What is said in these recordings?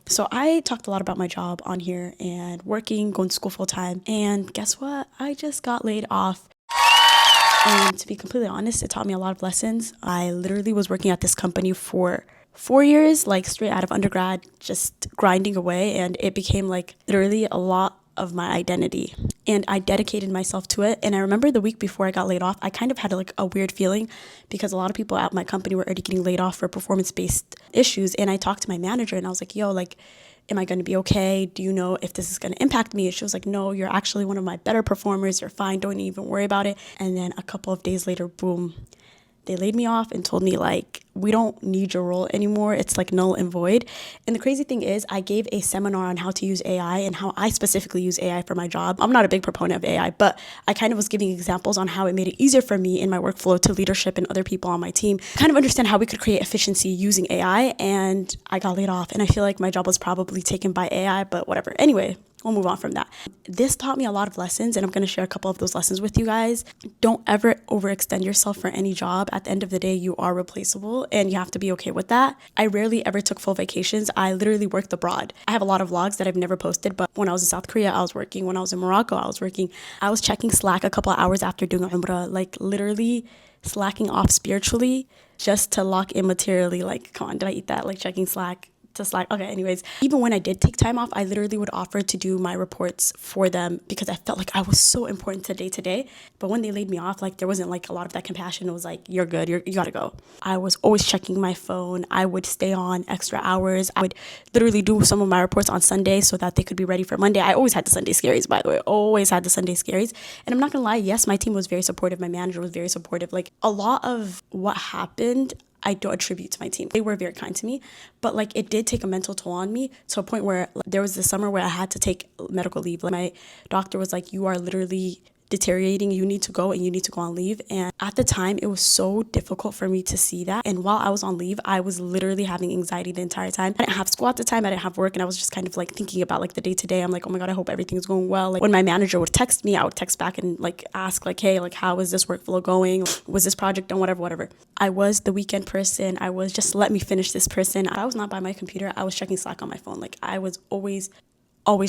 So I talked a lot about my job on here and working, going to school full time. And guess what? I just got laid off. And to be completely honest, it taught me a lot of lessons. I literally was working at this company for 4 years, like straight out of undergrad, just grinding away. And it became like literally a lot of my identity. And I dedicated myself to it. And I remember the week before I got laid off, I kind of had like a weird feeling because a lot of people at my company were already getting laid off for performance-based issues. And I talked to my manager and I was like, yo, like, am I going to be okay? Do you know if this is going to impact me? And she was like, no, you're actually one of my better performers. You're fine. Don't even worry about it. And then a couple of days later, boom, they laid me off and told me like, we don't need your role anymore. It's like null and void. And the crazy thing is I gave a seminar on how to use AI and how I specifically use AI for my job. I'm not a big proponent of AI, but I kind of was giving examples on how it made it easier for me in my workflow to leadership and other people on my team, kind of understand how we could create efficiency using AI. And I got laid off and I feel like my job was probably taken by AI, but whatever. Anyway, we'll move on from that. This taught me a lot of lessons and I'm going to share a couple of those lessons with you guys. Don't ever overextend yourself for any job. At the end of the day, you are replaceable and you have to be okay with that. I rarely ever took full vacations. I literally worked abroad. I have a lot of vlogs that I've never posted, but when I was in South Korea, I was working. When I was in Morocco, I was working. I was checking Slack a couple of hours after doing Umrah, like literally slacking off spiritually just to lock in materially. Like, come on, did I eat that? Like checking Slack to Slack. Okay, anyways, even when I did take time off, I literally would offer to do my reports for them because I felt like I was so important to day to day. But when they laid me off, like there wasn't like a lot of that compassion. It was like, you're good, you gotta go. I was always checking my phone. I would stay on extra hours. I would literally do some of my reports on Sunday so that they could be ready for Monday. I always had the Sunday scaries, by the way, always had the Sunday scaries. And I'm not gonna lie, yes, my team was very supportive. My manager was very supportive. Like a lot of what happened, I don't attribute to my team. They were very kind to me, but like it did take a mental toll on me to a point where there was this summer where I had to take medical leave. Like my doctor was like, you are literally deteriorating, you need to go and you need to go on leave. And at the time it was so difficult for me to see that. And while I was on leave, I was literally having anxiety the entire time. I didn't have school at the time, I didn't have work, and I was just kind of like thinking about like the day to day. I'm like, oh my god, I hope everything's going well. Like when my manager would text me, I would text back and like ask like, hey, like how is this workflow going? Was this project done? Whatever. I was the weekend person. I was just let me finish this person. I was not by my computer. I was checking Slack on my phone. Like I was always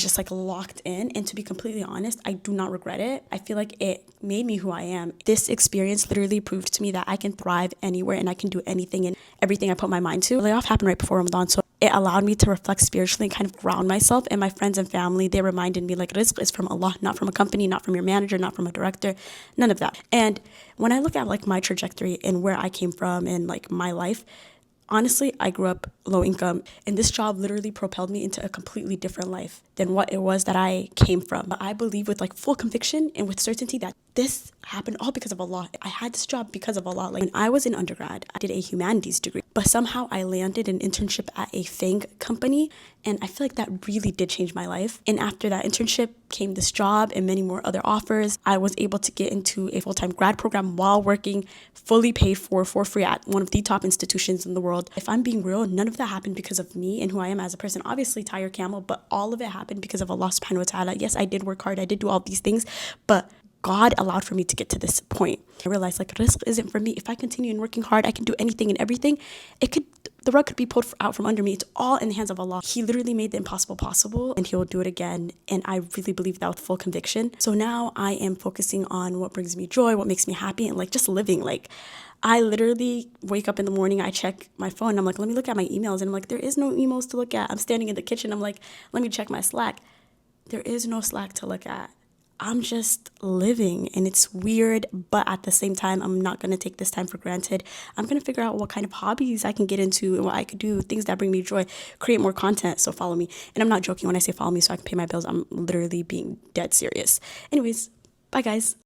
just like locked in. And to be completely honest, I do not regret it. I feel like it made me who I am. This experience literally proved to me that I can thrive anywhere and I can do anything and everything I put my mind to. The layoff happened right before Ramadan, so it allowed me to reflect spiritually and kind of ground myself. And my friends and family, they reminded me like Rizq is from Allah, not from a company, not from your manager, not from a director, none of that. And when I look at like my trajectory and where I came from and like my life, honestly, I grew up low income, and this job literally propelled me into a completely different life than what it was that I came from. But I believe with like full conviction and with certainty that this happened all because of Allah. I had this job because of Allah. Like when I was in undergrad, I did a humanities degree, but somehow I landed an internship at a FANG company, and I feel like that really did change my life. And after that internship came this job and many more other offers. I was able to get into a full-time grad program while working, fully paid for free at one of the top institutions in the world. If I'm being real, none of that happened because of me and who I am as a person. Obviously, Tire Camel, but all of it happened because of Allah subhanahu wa ta'ala. Yes, I did work hard. I did do all these things, but God allowed for me to get to this point. I realized like Rizq isn't for me. If I continue in working hard, I can do anything and everything. The rug could be pulled out from under me. It's all in the hands of Allah. He literally made the impossible possible and he will do it again. And I really believe that with full conviction. So now I am focusing on what brings me joy, what makes me happy, and like just living. Like I literally wake up in the morning, I check my phone, and I'm like, let me look at my emails. And I'm like, there is no emails to look at. I'm standing in the kitchen. I'm like, let me check my Slack. There is no Slack to look at. I'm just living, and it's weird, but at the same time, I'm not going to take this time for granted. I'm going to figure out what kind of hobbies I can get into and what I could do, things that bring me joy, create more content. So follow me. And I'm not joking when I say follow me so I can pay my bills. I'm literally being dead serious. Anyways, bye guys.